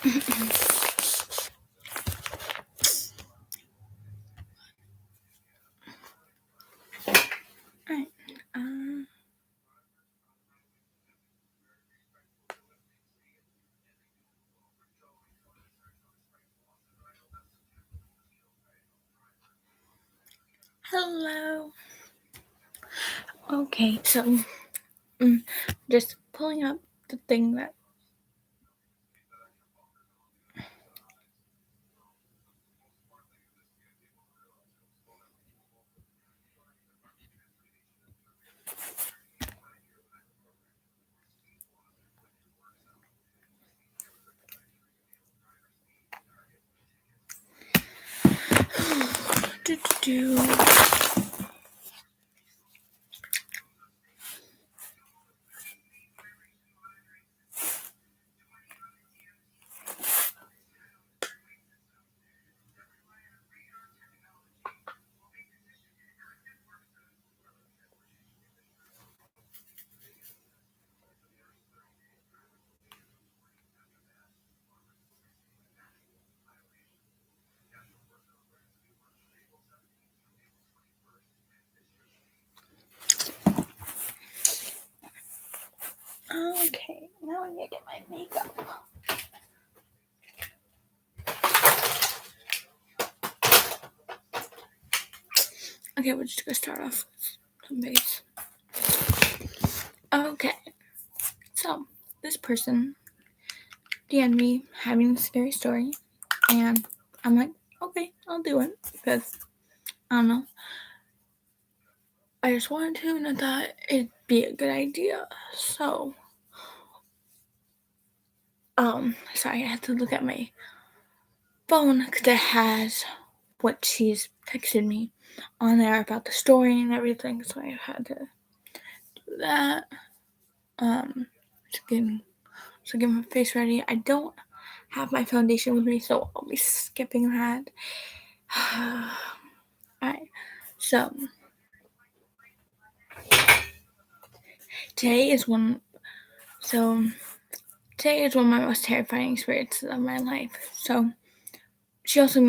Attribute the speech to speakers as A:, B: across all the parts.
A: Alright. Hello. Okay, so just pulling up the thing that do. Okay, now I need to get my makeup. Okay, we're just gonna start off with some base. Okay, so this person DM'd me having a scary story, and I'm like, okay, I'll do it because I don't know. I just wanted to, and I thought it'd be a good idea. So, sorry, I had to look at my phone because it has what she's texted me on there about the story and everything. So I had to do that. So get my face ready. I don't have my foundation with me, so I'll be skipping that. Alright, so today is one. Today is one of my most terrifying experiences of my life. So she also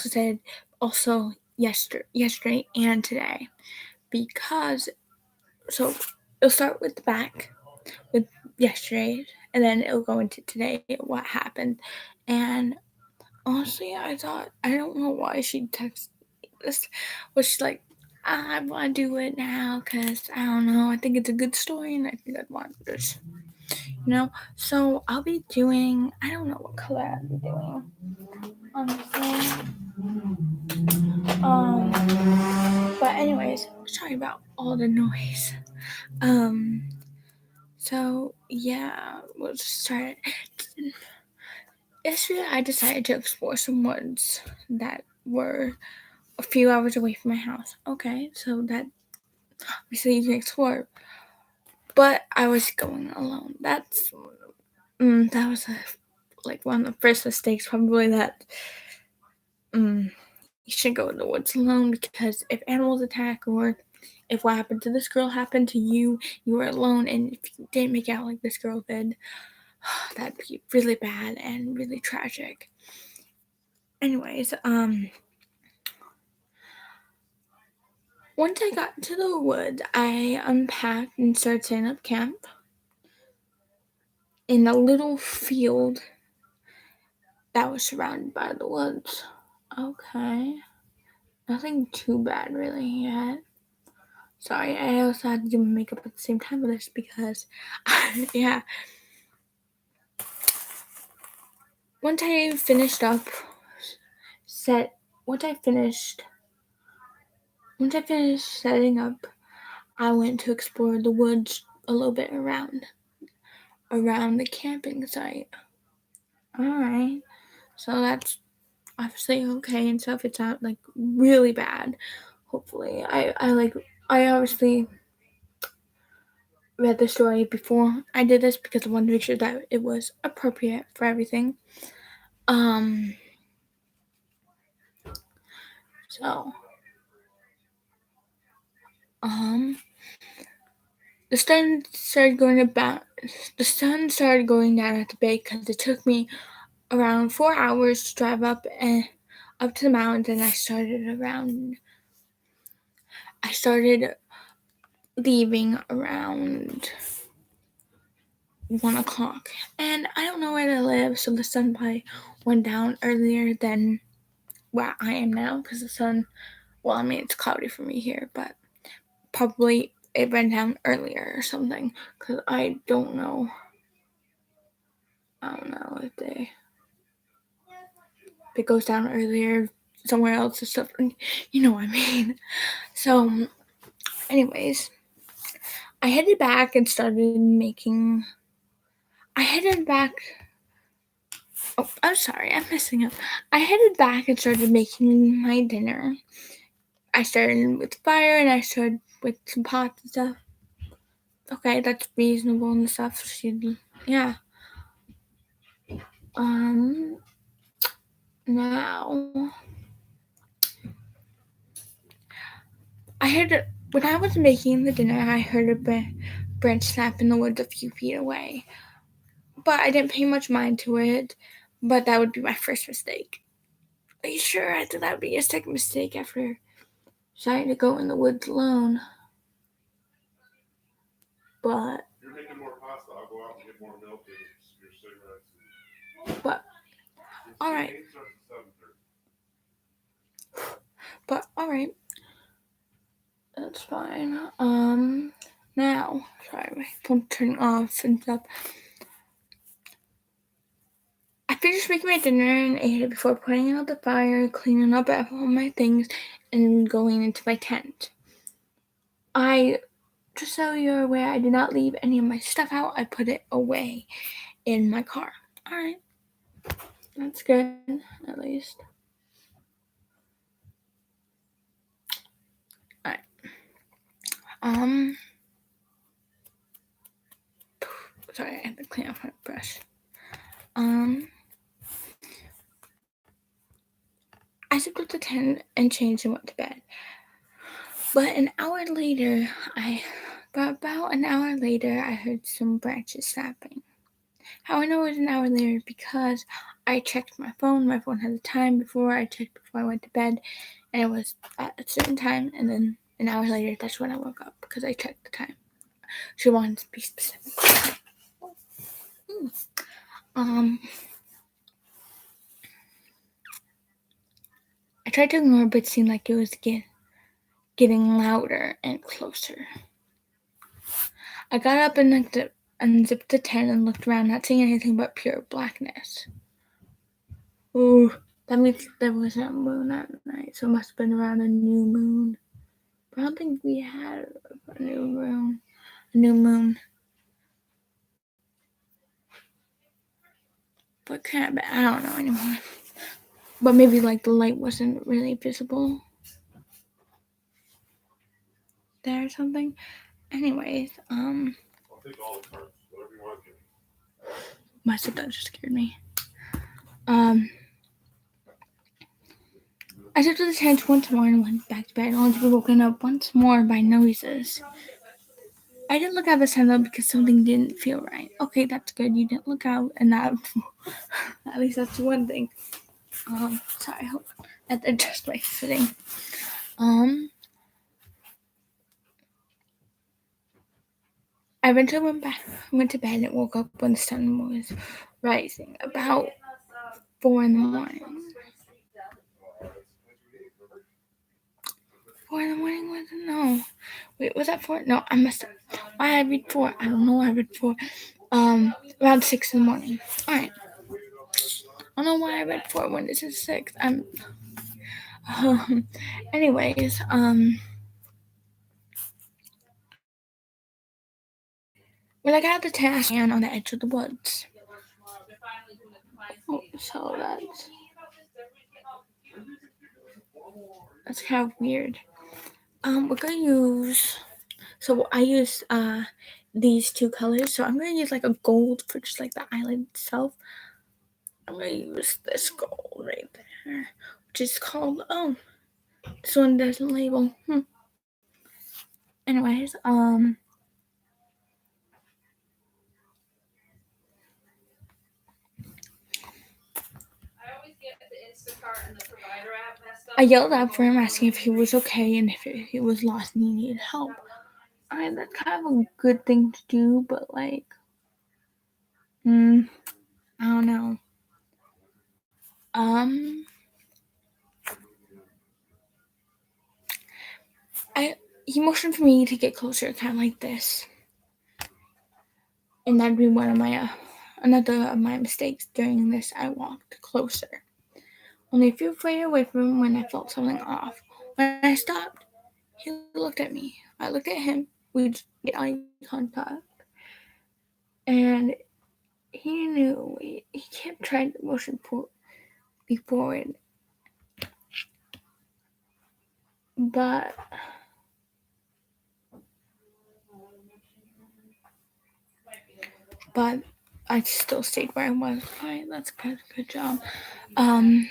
A: said also yesterday and today, because so it'll start with the back with yesterday, and then it'll go into today what happened. And honestly, I don't know why she texted this, was she's like, I want to do it now because I don't know, I think it's a good story and I think I'd want to just, so I'll be doing, I don't know what color I'll be doing, honestly. But anyways, sorry about all the noise. So yeah, we'll just start. Yesterday I decided to explore some woods that were a few hours away from my house. Okay, so that obviously you can explore, but I was going alone. That was like one of the first mistakes probably, that you should go in the woods alone, because if animals attack, or if what happened to this girl happened to you, you were alone, and if you didn't make out like this girl did, that'd be really bad and really tragic. Anyways, once I got to the woods, I unpacked and started setting up camp in a little field that was surrounded by the woods. Okay. Nothing too bad really yet. Sorry, I also had to do my makeup at the same time with this because, yeah. Once I finished setting up, I went to explore the woods a little bit around the camping site. Alright. So that's obviously okay and stuff. It's not like really bad. Hopefully. I obviously read the story before I did this because I wanted to make sure that it was appropriate for everything. So the sun started going down at the bay because it took me around 4 hours to drive up to the mountains, and I started leaving around 1 o'clock. And I don't know where to live, so the sun probably went down earlier than where I am now, because the sun, well, I mean, it's cloudy for me here, but probably it went down earlier or something, because I don't know if it goes down earlier somewhere else or stuff, you know what I mean. So anyways, I headed back and started making, I headed back, oh, I'm sorry, I'm messing up. I headed back and started making my dinner. I started with fire and I started with some pots and stuff. Okay, that's reasonable and stuff. Yeah. Now, when I was making the dinner, I heard a branch snap in the woods a few feet away. But I didn't pay much mind to it, but that would be my first mistake. Are you sure? I thought that would be a second mistake after deciding to go in the woods alone. But
B: you're making more pasta, I'll go out and get more milk and your cigarettes.
A: But alright. But alright. That's fine. Now, sorry, my phone turning off and stuff. I finished making my dinner and ate it before putting out the fire, cleaning up all my things, and going into my tent. Just so you're aware, I did not leave any of my stuff out. I put it away in my car. Alright. That's good, at least. Alright. Sorry, I have to clean off my brush. I zipped up the tent and changed and went to bed. But about an hour later, I heard some branches snapping. How I know it was an hour later? Because I checked my phone. My phone had the time before I went to bed, and it was at a certain time. And then an hour later, that's when I woke up because I checked the time. She wanted to be specific. I tried to ignore, but it seemed like it was getting louder and closer. I got up and unzipped the tent and looked around, not seeing anything but pure blackness. Ooh, that means there wasn't a moon that night, so it must have been around a new moon. But I don't think we had a new moon. But I don't know anymore. But maybe like the light wasn't really visible there or something. Anyways,
B: I'll take all the cards, whatever you want to give me.
A: My stepdad just scared me. I stepped to the tent once more and went back to bed, only to be woken up once more by noises. I didn't look out this time though because something didn't feel right. Okay, that's good. You didn't look out, and that at least that's one thing. Sorry, hold on. I have to adjust my sitting. I eventually went to bed and woke up when the sun was rising, about 4 in the morning. 4 in the morning wasn't? No. Wait, was that 4? No, I messed up. Why I read 4? I don't know why I read 4. Around 6 in the morning. Alright. I don't know why I read 4 when this is 6. Anyways, when I got out the tent, I ran on the edge of the woods. Oh, so that's kind of weird. We're gonna use. So I use these two colors. So I'm gonna use like a gold for just like the island itself. I'm gonna use this gold right there, which is called this one doesn't label. Anyways, I yelled out for him, asking if he was okay and if he was lost and he needed help. I mean, that's kind of a good thing to do, but like, I don't know. I he motioned for me to get closer, kind of like this, and that'd be one of my another of my mistakes. During this, I walked closer, only a few feet away from him when I felt something off. When I stopped, he looked at me. I looked at him. We made eye contact, and he knew. He kept trying to motion me forward, but but I still stayed where I was. Alright, that's good. Good job. Um,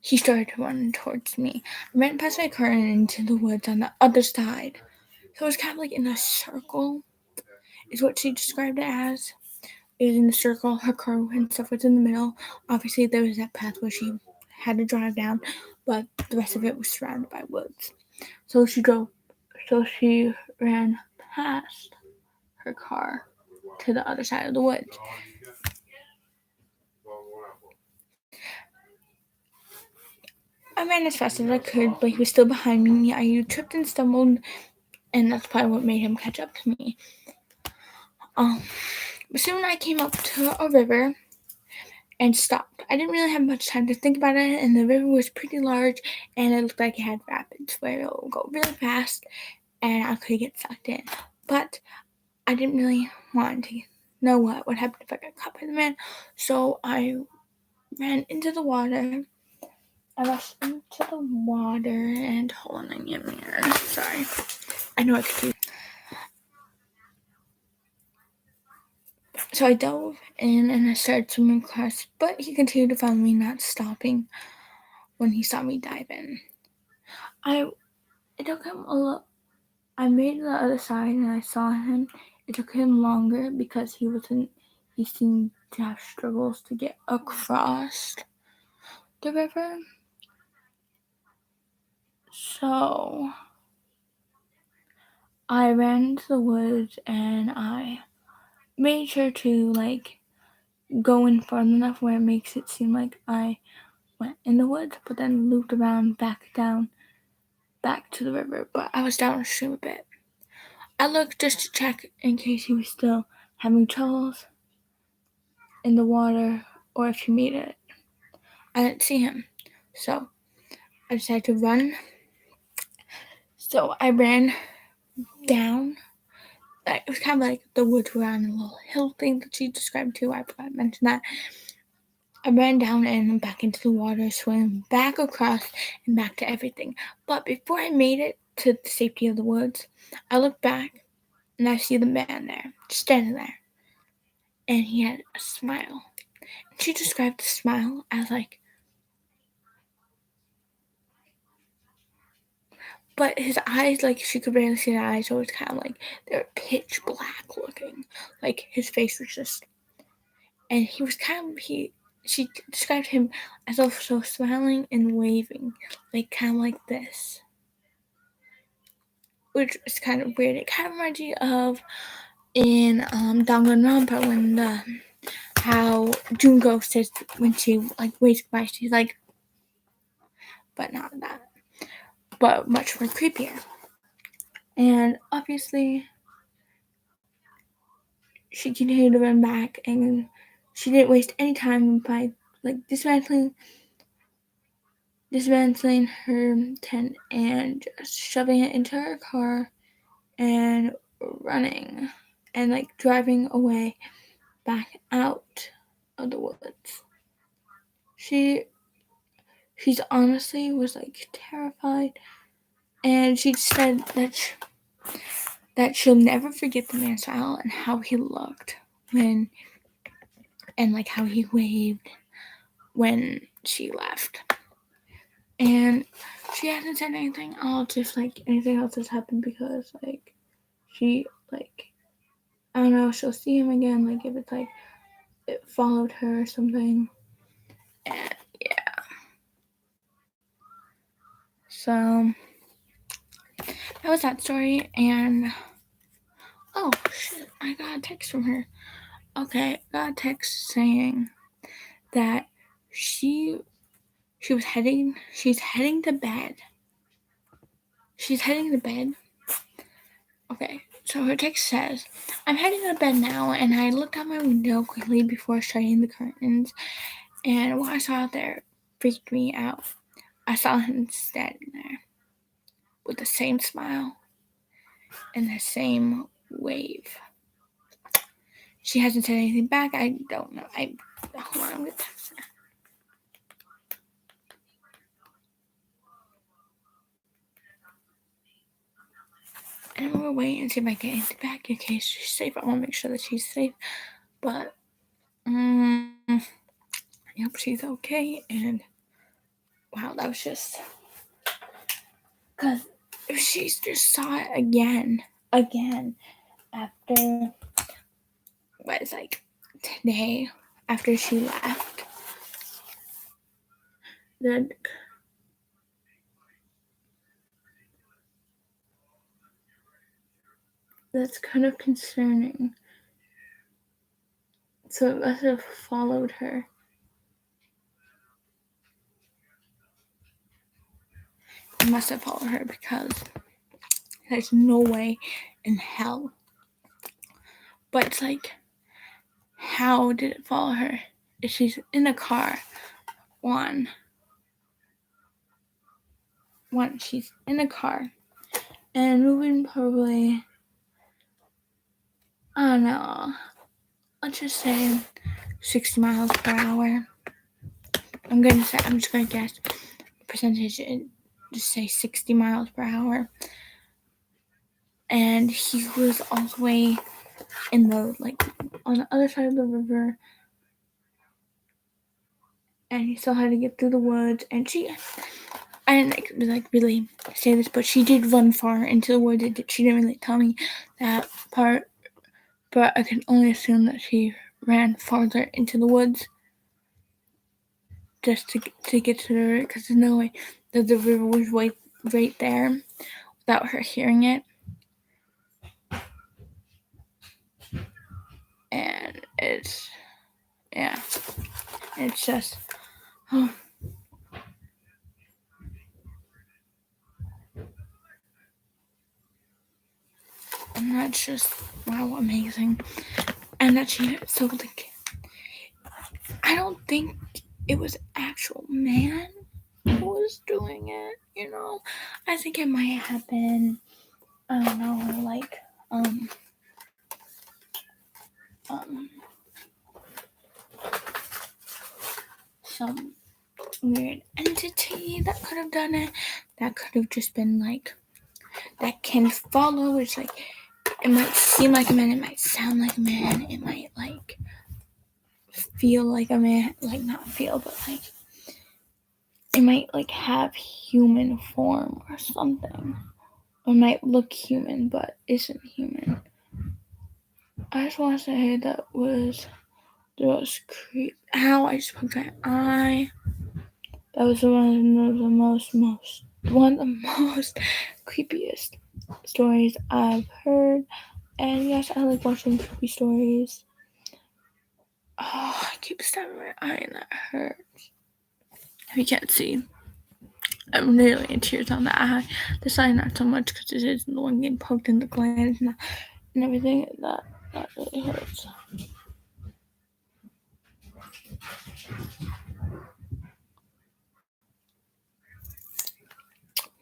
A: he started to run towards me. I ran past my car and into the woods on the other side. So it was kind of like in a circle, is what she described it as. It was in the circle. Her car and stuff was in the middle. Obviously, there was that path where she had to drive down, but the rest of it was surrounded by woods. So she drove. So she ran past her car to the other side of the woods. I ran as fast as I could, but he was still behind me. I tripped and stumbled, and that's probably what made him catch up to me. But soon I came up to a river and stopped. I didn't really have much time to think about it, and the river was pretty large, and it looked like it had rapids where it would go really fast, and I could get sucked in. But I didn't really want to know what would happen if I got caught by the man, so I ran into the water. I rushed into the water, and hold on, I need a mirror. Sorry, I know I could do. So I dove in and I started swimming across, but he continued to follow me, not stopping when he saw me dive in. It took him a lot. I made the other side and I saw him. It took him longer because he seemed to have struggles to get across the river. So I ran into the woods and I made sure to like go in far enough where it makes it seem like I went in the woods, but then looped around back to the river. But I was downstream a bit. I looked just to check in case he was still having troubles in the water or if he made it. I didn't see him, so I decided to run. So I ran down. It was kind of like the woods were on a little hill thing that she described too. I forgot to mention that. I ran down and back into the water, swam back across and back to everything. But before I made it to the safety of the woods, I looked back and I see the man there, just standing there. And he had a smile. And she described the smile as like, but his eyes, like she could barely see the eyes, so it was kind of like they were pitch black looking. Like his face was just, and he was kind of, she described him as also smiling and waving, like kind of like this. Which is kind of weird. It kind of reminds me of in Danganronpa when how Junko says when she like waves goodbye, she's like, but not that, but much more creepier. And obviously, she continued to run back, and she didn't waste any time by like dismantling her tent and just shoving it into her car and running and like driving away back out of the woods. She's honestly was like terrified, and she said that she'll never forget the man's smile and how he looked when and like how he waved when she left. And she hasn't said anything else if like anything else has happened because like she like I don't know, she'll see him again, like if it's like it followed her or something. And yeah. So that was that story. And oh shit, I got a text from her. Okay, got a text saying that she's heading to bed. She's heading to bed. Okay, so her text says, I'm heading to bed now, and I looked out my window quickly before shutting the curtains, and what I saw out there freaked me out. I saw him standing there with the same smile and the same wave. She hasn't said anything back. I don't know. Hold on, I'm gonna text her. And I'm gonna wait and see if I get anything back in case she's safe. I want to make sure that she's safe. But I hope she's okay. And wow, that was just because if she just saw it again after what is like today after she left, then that's kind of concerning. So it must have followed her. It must have followed her because there's no way in hell. But it's like, how did it follow her? If she's in a car, one, she's in a car and moving probably, I don't know, let's just say 60 miles per hour. I'm just gonna guess percentage and just say 60 miles per hour. And he was all the way in the on the other side of the river, and he still had to get through the woods. And I didn't really say this, but she did run far into the woods. She didn't really tell me that part, but I can only assume that she ran farther into the woods just to get to the river, because there's no way that the river was right there without her hearing it. And it's just, oh. And that's just, wow, amazing. And that I don't think it was actual man who was doing it, I think it might have been, I don't know, um some weird entity that could have done it. That could have just been that can follow. It's it might seem like a man, it might sound like a man, it might feel like a man, not feel, but it might have human form or something. Or might look human but isn't human. I just want to say that was the most how I just poked my eye. That was one of the most creepiest stories I've heard. And yes, I like watching creepy stories. Oh, I keep stabbing my eye and that hurts. If you can't see, I'm nearly in tears on the eye. The side not so much because it is the one getting poked in the glands and everything. That really hurts.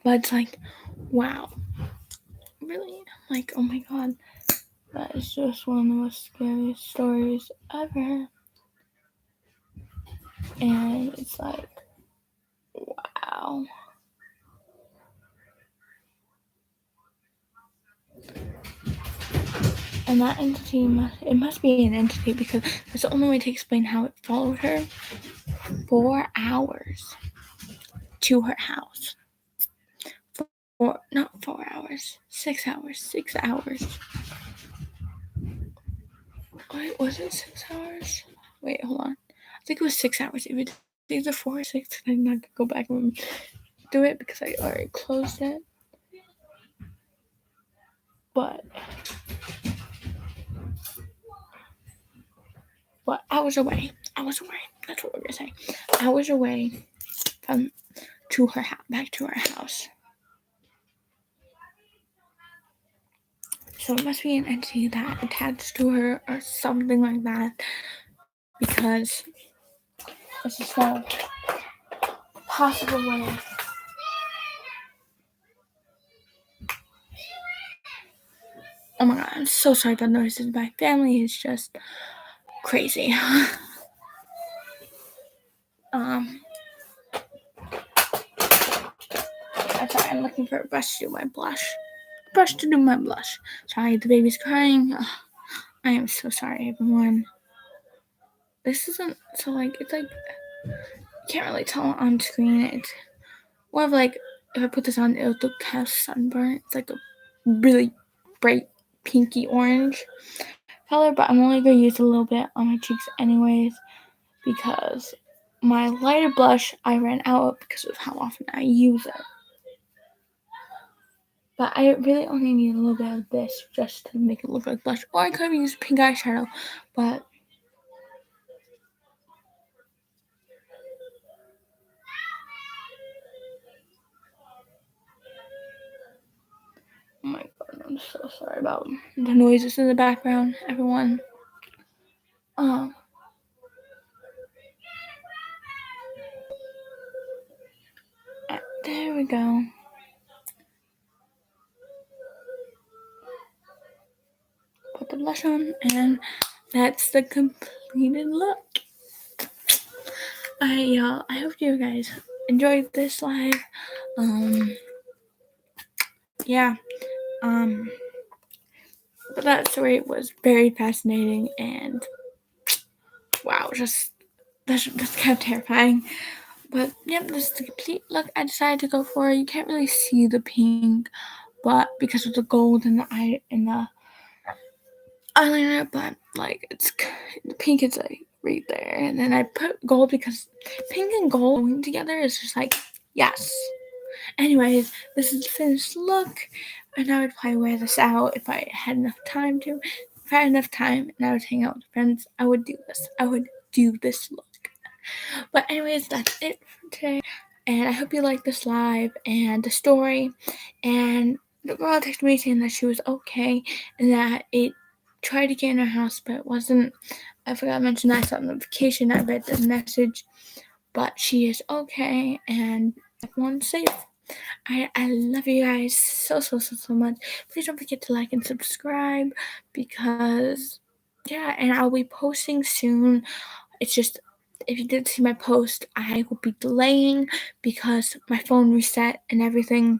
A: But it's wow. Really? Oh my god. That is just one of the most scariest stories ever. And it's wow. And that entity must be an entity, because that's the only way to explain how it followed her 4 hours to her house. Not 4 hours, 6 hours. 6 hours. Wait, was it 6 hours? Wait, hold on. I think it was 6 hours. If it either 4 or 6. I'm not gonna go back and do it because I already closed it. But I was away. That's what we're gonna say. I was away from back to our house. So it must be an entity that attached to her or something like that, because it's just no possible way. Oh my god, I'm so sorry about noises. My family is just crazy. I'm sorry, I'm looking for a brush to do my blush. Sorry, the baby's crying. Ugh, I am so sorry, everyone. This isn't so it's like you can't really tell on screen. It's more of like if I put this on, it'll look kind of sunburnt. It's like a really bright pinky orange color, but I'm only gonna use a little bit on my cheeks anyways because my lighter blush I ran out of because of how often I use it. But I really only need a little bit of this just to make it look like blush. Or I could have used pink eyeshadow, but oh my god, I'm so sorry about the noises in the background, everyone. There we go. Put the blush on, and that's the completed look. I hope you guys enjoyed this live. Yeah. But that story was very fascinating and wow, that's kind of terrifying. But yep, this is the complete look I decided to go for. You can't really see the pink, but because of the gold in the eyeliner, but like it's the pink is like right there, and then I put gold because pink and gold going together is just like yes. Anyways, this is the finished look, and I would probably wear this out if I had enough time to. If I had enough time and I was hanging out with friends, I would do this. I would do this look. But anyways, that's it for today. And I hope you liked this live and the story. And the girl texted me saying that she was okay and that it tried to get in her house, but it wasn't. I forgot to mention that I saw the notification. I read the message, but she is okay and everyone's safe. I love you guys so much. Please don't forget to like and subscribe because yeah, and I'll be posting soon. It's just if you didn't see my post, I will be delaying because my phone reset and everything.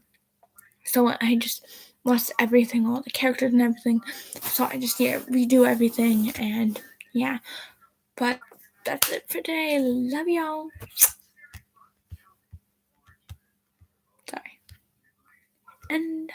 A: So I just lost everything, all the characters and everything. So I just redo everything and yeah. But that's it for today. Love y'all. Sorry. And